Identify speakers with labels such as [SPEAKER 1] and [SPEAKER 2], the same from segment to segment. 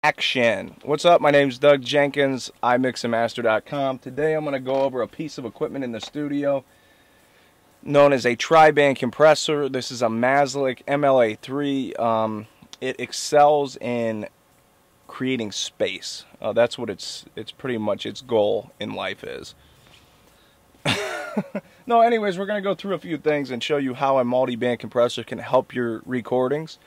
[SPEAKER 1] eq'n. What's up? My name's Doug Jenkins, imixandmaster.com. Today I'm going to go over a piece of equipment in the studio known as a tri-band compressor. This is a maselec MLA3. It excels in creating space. That's what it's pretty much its goal in life is. No, anyways, we're going to go through a few things and show you how a multi-band compressor can help your recordings.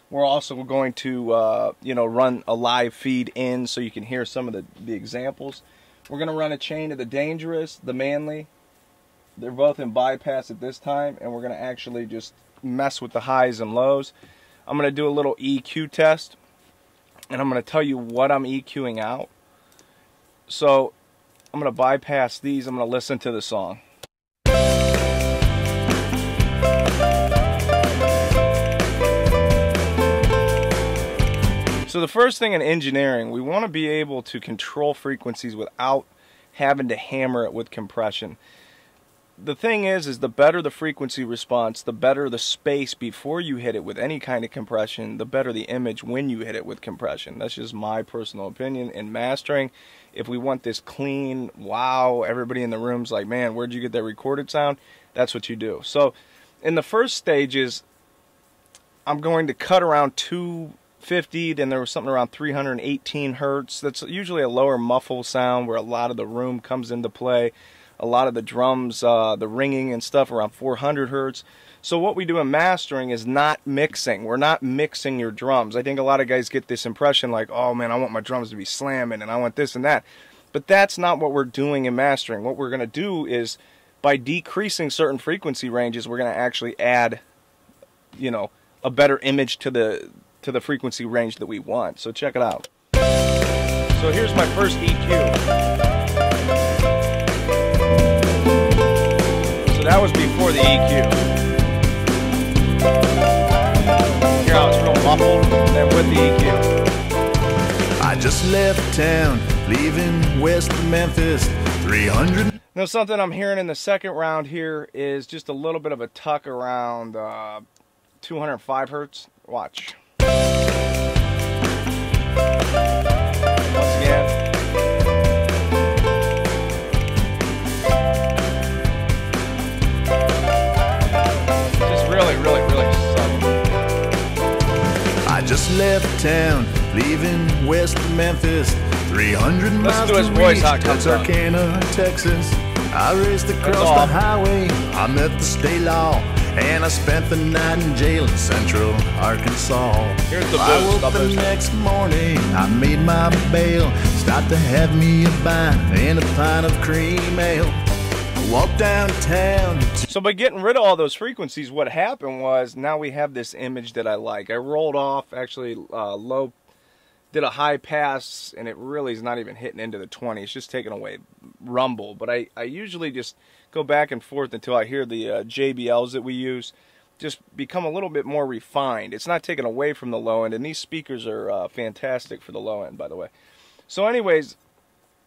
[SPEAKER 1] We're also going to, run a live feed in so you can hear some of the examples. We're going to run a chain of the dangerous, the manley. They're both in bypass at this time, and we're going to actually just mess with the highs and lows. I'm going to do a little EQ test, and I'm going to tell you what I'm EQing out. So I'm going to bypass these. I'm going to listen to the song. So the first thing in engineering, we want to be able to control frequencies without having to hammer it with compression. The thing is the better the frequency response, the better the space before you hit it with any kind of compression, the better the image when you hit it with compression. That's just my personal opinion. In mastering, if we want this clean, wow, everybody in the room's like, man, where'd you get that recorded sound? That's what you do. So in the first stages, I'm going to cut around 250, then there was something around 318 hertz. That's usually a lower muffle sound where a lot of the room comes into play. A lot of the drums, the ringing and stuff around 400 hertz. So what we do in mastering is not mixing. We're not mixing your drums. I think a lot of guys get this impression like, oh man, I want my drums to be slamming and I want this and that. But that's not what we're doing in mastering. What we're going to do is by decreasing certain frequency ranges, we're going to actually add, a better image to the frequency range that we want. So check it out. So here's my first EQ. So that was before the EQ. Hear how it's real muffled, and then with the EQ.
[SPEAKER 2] I just left town, leaving west of Memphis, 300.
[SPEAKER 1] Now something I'm hearing in the second round here is just a little bit of a tuck around 205 hertz. Watch. Once again. Just really subtle.
[SPEAKER 2] I just left town, leaving west of Memphis, 300 miles
[SPEAKER 1] to his voice, how it comes on.
[SPEAKER 2] Texarkana, Texas. I raced across the highway, I met the state law, and I spent the night in jail in Central Arkansas.
[SPEAKER 1] Here's the
[SPEAKER 2] I woke the next morning, I made my bail, stopped to have me a bite and a pint of cream ale. I walked downtown.
[SPEAKER 1] So by getting rid of all those frequencies, what happened was now we have this image that I like. I rolled off actually low, did a high pass, and it really is not even hitting into the 20. It's just taking away rumble. But I usually just go back and forth until I hear the JBLs that we use just become a little bit more refined. It's not taken away from the low end, and these speakers are fantastic for the low end, by the way. So anyways,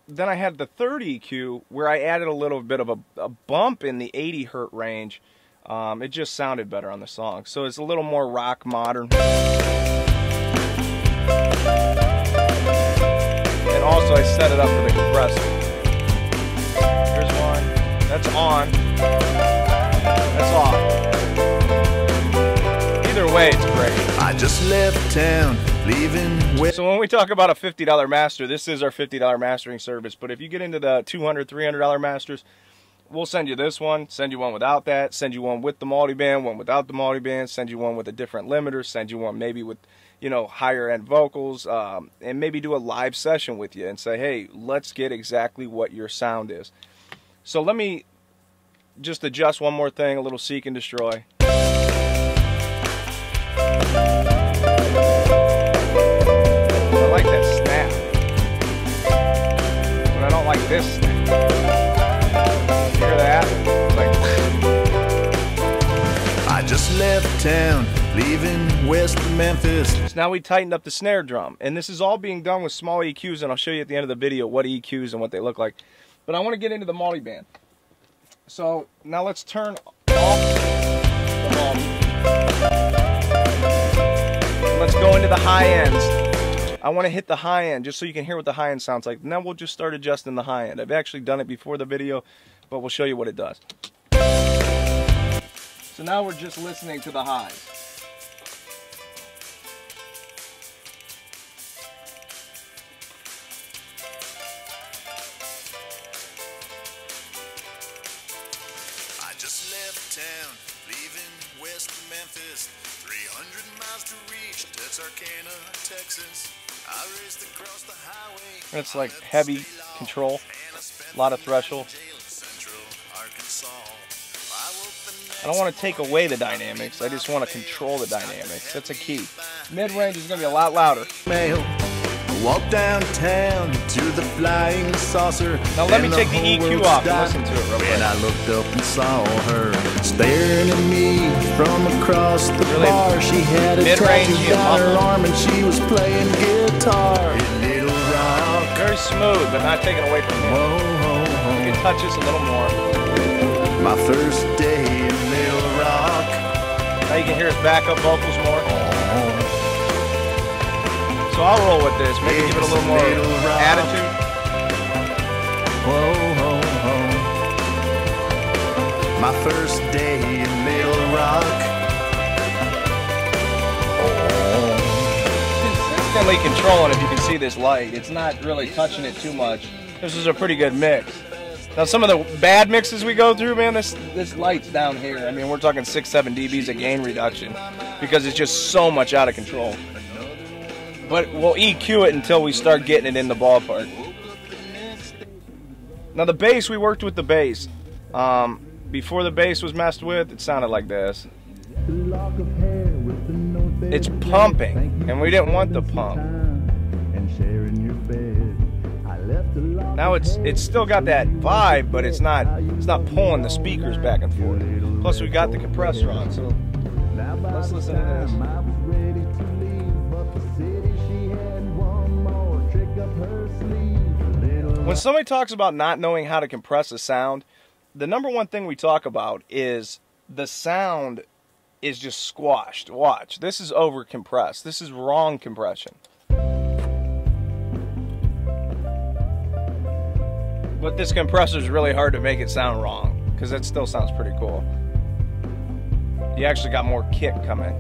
[SPEAKER 1] then I had the third EQ where I added a little bit of a bump in the 80 hertz range. It just sounded better on the song. So it's a little more rock modern. And also I set it up for the compressor. Here's one. That's on. That's off. Either way, it's great.
[SPEAKER 2] I just left town, leaving west.
[SPEAKER 1] So when we talk about a $50 master, this is our $50 mastering service. But if you get into the $200, $300 masters, we'll send you this one, send you one without that, send you one with the multiband, one without the multiband, send you one with a different limiter, send you one maybe with, higher end vocals, and maybe do a live session with you and say, hey, let's get exactly what your sound is. So let me just adjust one more thing, a little seek and destroy. I like that snap, but I don't like this snap. Hear that? It's like
[SPEAKER 2] I just left town, leaving west of Memphis.
[SPEAKER 1] So now we tightened up the snare drum, and this is all being done with small EQs, and I'll show you at the end of the video what EQs and what they look like. But I want to get into the multiband. So now let's turn off the multi. Let's go into the high ends. I want to hit the high end just so you can hear what the high end sounds like. And then we'll just start adjusting the high end. I've actually done it before the video, but we'll show you what it does. So now we're just listening to the highs.
[SPEAKER 2] I just left town, leaving west of Memphis, 300 miles to reach Texarkana, Texas. I raced across the highway.
[SPEAKER 1] It's like heavy control, a lot of threshold. I don't want to take away the dynamics, I just want to control the dynamics. That's a key. Mid-range is going to be a lot louder.
[SPEAKER 2] Walk downtown to the flying saucer.
[SPEAKER 1] Now let me take the EQ off and listen to it real quick.
[SPEAKER 2] And I looked up and saw her staring at me from across the bar. She had a tattoo on her arm and she was playing guitar. Little rock.
[SPEAKER 1] Very smooth, but not taken away from you. You can touch this a little more.
[SPEAKER 2] My first day in Little Rock.
[SPEAKER 1] Now you can hear his backup vocals more. So I'll roll with this, maybe give it a little more attitude.
[SPEAKER 2] My first day in Little Rock.
[SPEAKER 1] Consistently controlling, if you can see this light. It's not really touching it too much. This is a pretty good mix. Now some of the bad mixes we go through, man, this light's down here. I mean, we're talking 6-7 dBs of gain reduction because it's just so much out of control. But we'll EQ it until we start getting it in the ballpark. Now the bass, we worked with the bass. Before the bass was messed with, it sounded like this. It's pumping, and we didn't want the pump. Now it's still got that vibe, but it's not pulling the speakers back and forth. Plus we got the compressor on, so let's listen to this. When somebody talks about not knowing how to compress a sound, the number one thing we talk about is the sound is just squashed. Watch, this is over compressed. This is wrong compression. But this compressor is really hard to make it sound wrong, because it still sounds pretty cool. You actually got more kick coming.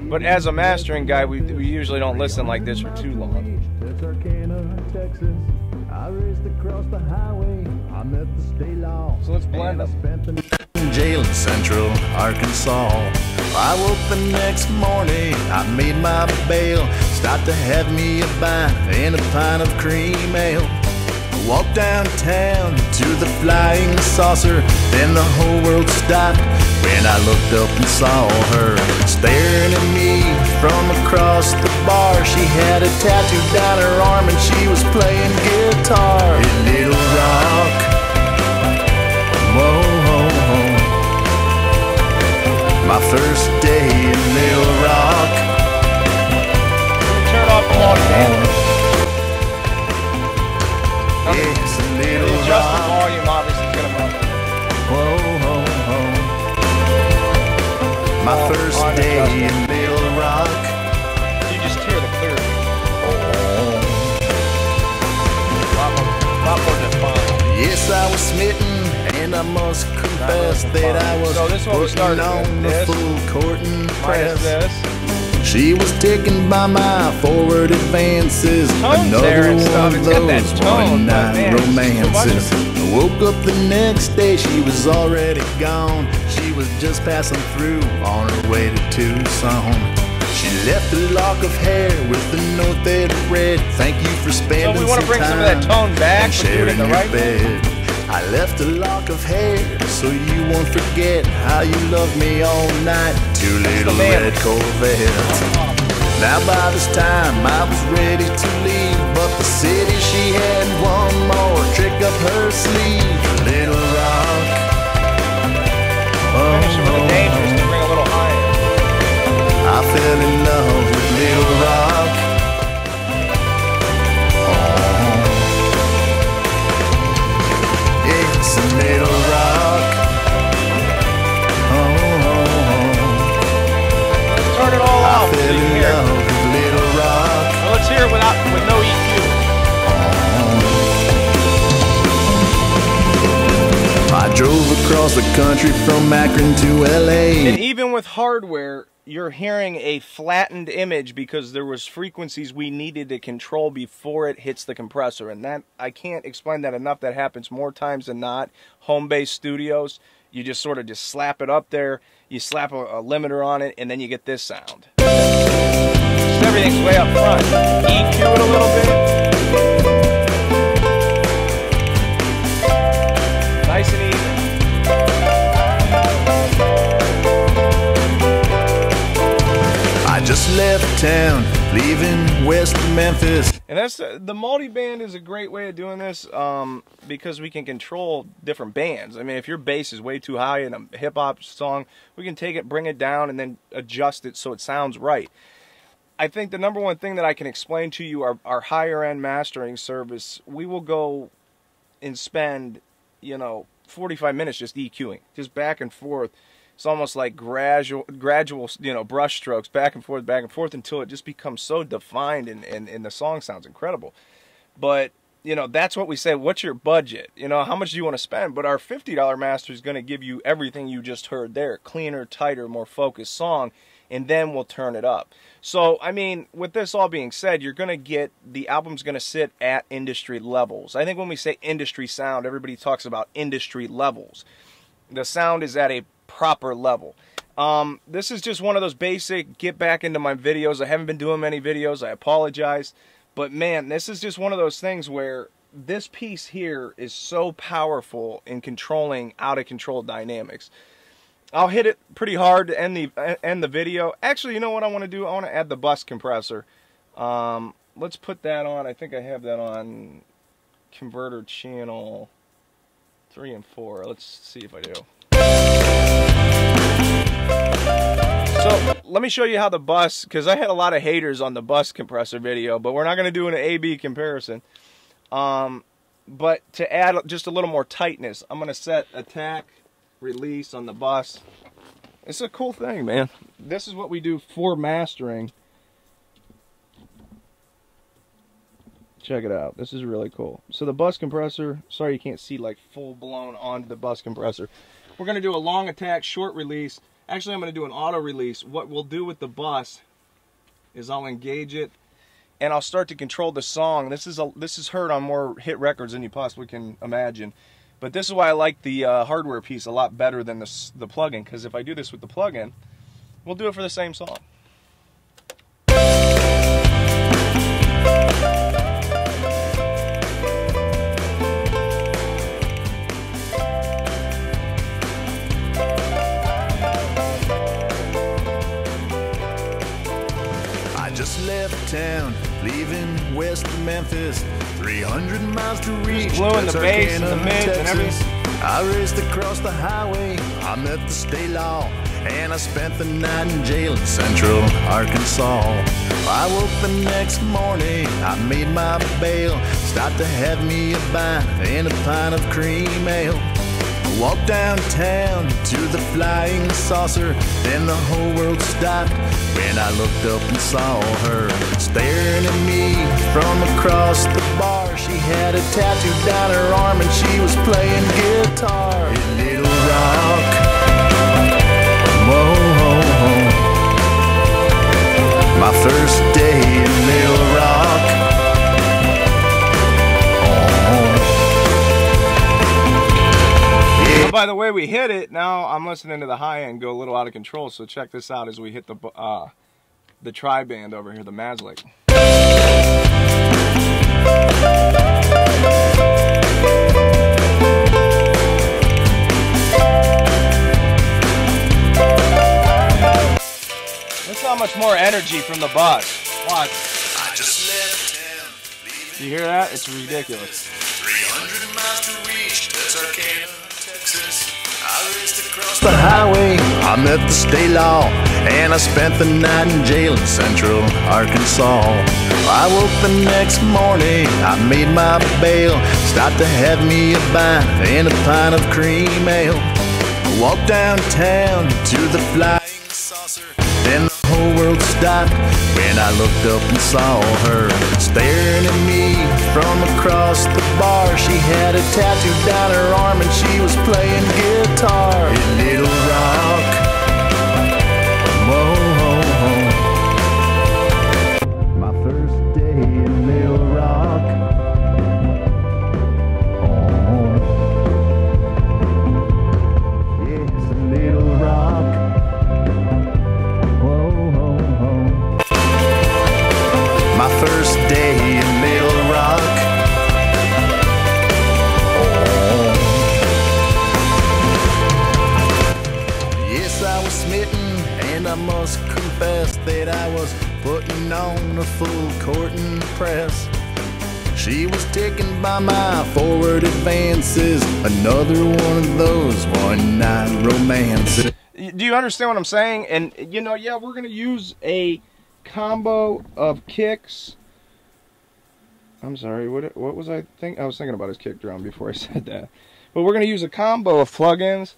[SPEAKER 1] But as a mastering guy, we usually don't listen like this for too long. So let's blend them.
[SPEAKER 2] Jail in Central Arkansas. I woke the next morning, I made my bail. Stopped to have me a bite and a pint of cream ale. Walked downtown to the flying saucer, then the whole world stopped when I looked up and saw her staring at me from across the bar. She had a tattoo down her arm and she was playing guitar in Little Rock. Whoa, my first day in Little Rock.
[SPEAKER 1] Turn off the volume.
[SPEAKER 2] It's a Little
[SPEAKER 1] Rock. Adjust the volume, obviously, is gonna move.
[SPEAKER 2] My first day in Little Rock.
[SPEAKER 1] You just hear the clear. Lot more defined.
[SPEAKER 2] Yes, I was smitten, and I must confess that I was putting on the full court and press. She was taken by my forward advances. Another one of those one-night romances. I woke up the next day, she was already gone. She was just passing through on her way to Tucson. She left a lock of hair with a note that read, "Thank you for spending
[SPEAKER 1] we want to
[SPEAKER 2] some
[SPEAKER 1] bring some of
[SPEAKER 2] time
[SPEAKER 1] that tone back
[SPEAKER 2] and sharing your
[SPEAKER 1] right
[SPEAKER 2] bed." I left a lock of hair so you won't forget how you loved me all night. Two little red Corvettes. Now by this time I was ready to leave, but the city, she had one more trick up her sleeve. Little Rock.
[SPEAKER 1] Finish it with the dangerous to bring a little higher.
[SPEAKER 2] I fell in love with Little Rock. It's a Little Rock. across the country from Akron to LA.
[SPEAKER 1] And even with hardware, you're hearing a flattened image because there was frequencies we needed to control before it hits the compressor. And that, I can't explain that enough. That happens more times than not. Home-based studios, you just sort of just slap it up there, you slap a limiter on it, and then you get this sound. Just everything's way up front. EQ it a little bit. Nice and even.
[SPEAKER 2] I just left town, leaving west Memphis.
[SPEAKER 1] And that's the multi-band is a great way of doing this because we can control different bands. I mean, if your bass is way too high in a hip-hop song, we can take it, bring it down, and then adjust it so it sounds right. I think the number one thing that I can explain to you, our higher-end mastering service, we will go and spend, 45 minutes just EQing, just back and forth. It's almost like gradual, brush strokes, back and forth until it just becomes so defined and the song sounds incredible. But, that's what we say. What's your budget? How much do you want to spend? But our $50 master is going to give you everything you just heard there. Cleaner, tighter, more focused song. And then we'll turn it up. So, I mean, with this all being said, you're going to get, the album's going to sit at industry levels. I think when we say industry sound, everybody talks about industry levels. The sound is at a proper level. This is just one of those basic, get back into my videos. I haven't been doing many videos. I apologize. But man, this is just one of those things where this piece here is so powerful in controlling out of control dynamics. I'll hit it pretty hard to end the video. Actually, you know what I want to do? I want to add the bus compressor. Let's put that on. I think I have that on converter channel 3 and 4. Let's see if I do. So let me show you how the bus, because I had a lot of haters on the bus compressor video, but we're not going to do an A-B comparison. But to add just a little more tightness, I'm going to set attack, release on the bus. It's a cool thing, man. This is what we do for mastering. Check it out. This is really cool. So the bus compressor, sorry you can't see like full blown on the bus compressor. We're going to do a long attack, short release. Actually, I'm going to do an auto release. What we'll do with the bus is I'll engage it and I'll start to control the song. This is heard on more hit records than you possibly can imagine. But this is why I like the hardware piece a lot better than the plugin, because if I do this with the plugin, we'll do it for the same song.
[SPEAKER 2] I just left town, leaving west Memphis. 300 miles to reach.
[SPEAKER 1] Blowing the bass and the mids and everything.
[SPEAKER 2] I raced across the highway, I met the state law, and I spent the night in jail in Central Arkansas. I woke the next morning, I made my bail, stopped to have me a bite and a pint of cream ale. I walked downtown to the Flying Saucer, then the whole world stopped when I looked up and saw her staring at me from across the bar. She had a tattoo down her arm and she was playing guitar. In Little Rock, whoa, my first day in Little Rock.
[SPEAKER 1] By the way we hit it, now I'm listening to the high end go a little out of control, so check this out as we hit the tri-band over here, the maselec. That's how much more energy from the bus. Watch.
[SPEAKER 2] I just left town.
[SPEAKER 1] You hear that? It's ridiculous.
[SPEAKER 2] 300 miles to reach, that's Arkansas. I raced across the highway, I met the state law, and I spent the night in jail in Central Arkansas. I woke the next morning, I made my bail, stopped to have me a bite and a pint of cream ale. I walked downtown to the Flying Saucer, then the whole world stopped dived when I looked up and saw her staring at me from across the bar. She had a tattoo down her arm and she was playing guitar in Little Rock. Whoa, my first day in Little Rock. Oh, yes, Little Rock. My first day in Little Rock. Oh. Yes, I was smitten, and I must confess that I was putting on a full courting press. She was taken by my forward advances, another one of those one-night romances.
[SPEAKER 1] Do you understand what I'm saying? And, you know, yeah, we're going to use a combo of kicks. I'm sorry, what was I thinking? I was thinking about his kick drum before I said that. But we're going to use a combo of plugins.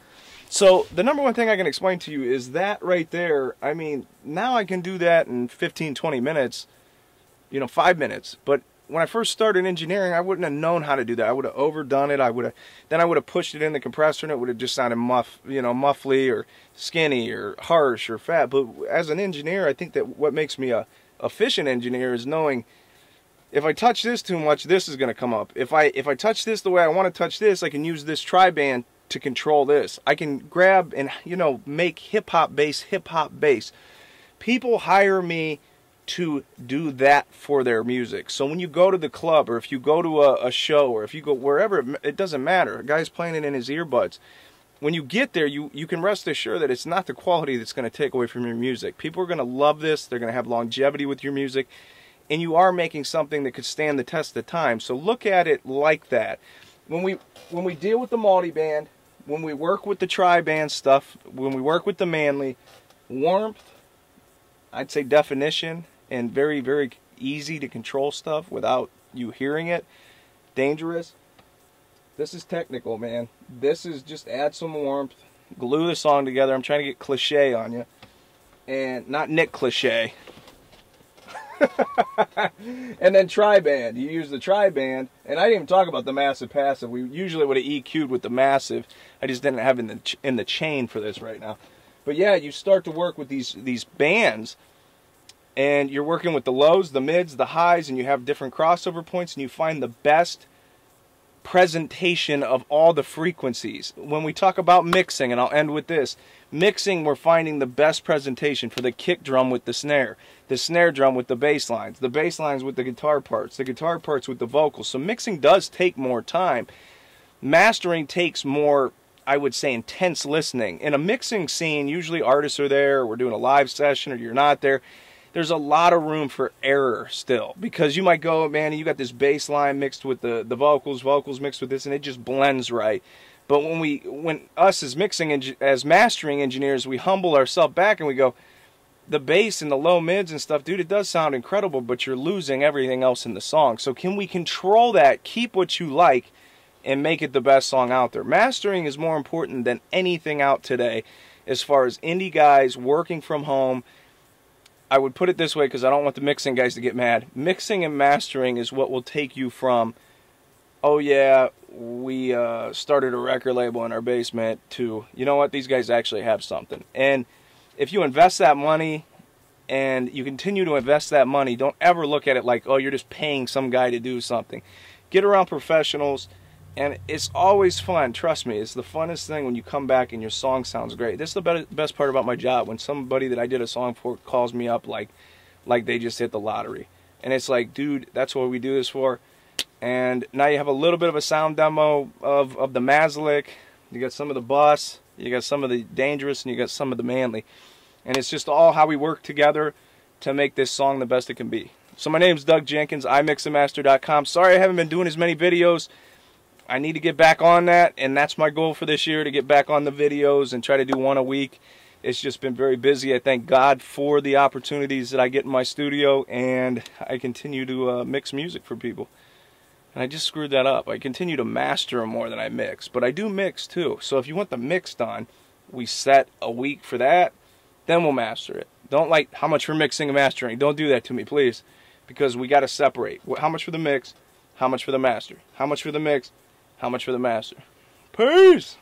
[SPEAKER 1] So the number one thing I can explain to you is that right there. I mean, now I can do that in 15, 20 minutes, you know, 5 minutes. But when I first started engineering, I wouldn't have known how to do that. I would have overdone it. Then I would have pushed it in the compressor and it would have just sounded muffly or skinny or harsh or fat. But as an engineer, I think that what makes me a efficient engineer is knowing if I touch this too much, this is going to come up. If I touch this the way I want to touch this, I can use this tri-band to control this. I can grab and, you know, make hip-hop bass. People hire me to do that for their music. So when you go to the club, or if you go to a show, or if you go wherever, it doesn't matter. A guy's playing it in his earbuds. When you get there, you can rest assured that it's not the quality that's going to take away from your music. People are going to love this. They're going to have longevity with your music. And you are making something that could stand the test of time. So look at it like that. When we deal with the multi-band, when we work with the tri-band stuff, when we work with the manley, warmth, I'd say definition, and very, very easy to control stuff without you hearing it. Dangerous. This is technical, man. This is just add some warmth, glue the song together. I'm trying to get cliche on you. And not Nick Cliche. And then tri-band. You use the tri-band, and I didn't even talk about the massive passive. We usually would have EQ'd with the massive. I just didn't have it in the chain for this right now. But yeah, you start to work with these bands, and you're working with the lows, the mids, the highs, and you have different crossover points, and you find the best presentation of all the frequencies. When we talk about mixing, and I'll end with this, mixing, we're finding the best presentation for the kick drum with the snare drum with the bass lines with the guitar parts with the vocals. So mixing does take more time. Mastering takes more, I would say, intense listening. In a mixing scene, usually artists are there, or we're doing a live session, or you're not there. There's a lot of room for error still, because you might go, man, you got this bass line mixed with the vocals mixed with this, and it just blends right. But when us as mastering engineers, we humble ourselves back and we go, the bass and the low mids and stuff, dude, it does sound incredible, but you're losing everything else in the song. So can we control that, keep what you like, and make it the best song out there? Mastering is more important than anything out today as far as indie guys working from home. I would put it this way, because I don't want the mixing guys to get mad. Mixing and mastering is what will take you from, oh yeah, we started a record label in our basement, to, you know what, these guys actually have something. And if you invest that money, and you continue to invest that money, don't ever look at it like, oh, you're just paying some guy to do something. Get around professionals, and it's always fun. Trust me, it's the funnest thing when you come back and your song sounds great. This is the best part about my job, when somebody that I did a song for calls me up like they just hit the lottery. And it's like, dude, that's what we do this for. And now you have a little bit of a sound demo of the maselec. You got some of the bus, you got some of the dangerous, and you got some of the manley. And it's just all how we work together to make this song the best it can be. So my name's Doug Jenkins, imixandmaster.com. Sorry I haven't been doing as many videos. I need to get back on that, and that's my goal for this year, to get back on the videos and try to do one a week. It's just been very busy. I thank God for the opportunities that I get in my studio, and I continue to mix music for people. And I just screwed that up. I continue to master more than I mix, but I do mix too. So if you want the mix done, we set a week for that, then we'll master it. Don't like how much for mixing and mastering. Don't do that to me, please, because we got to separate. How much for the mix, how much for the master, how much for the mix, how much for the master. Peace.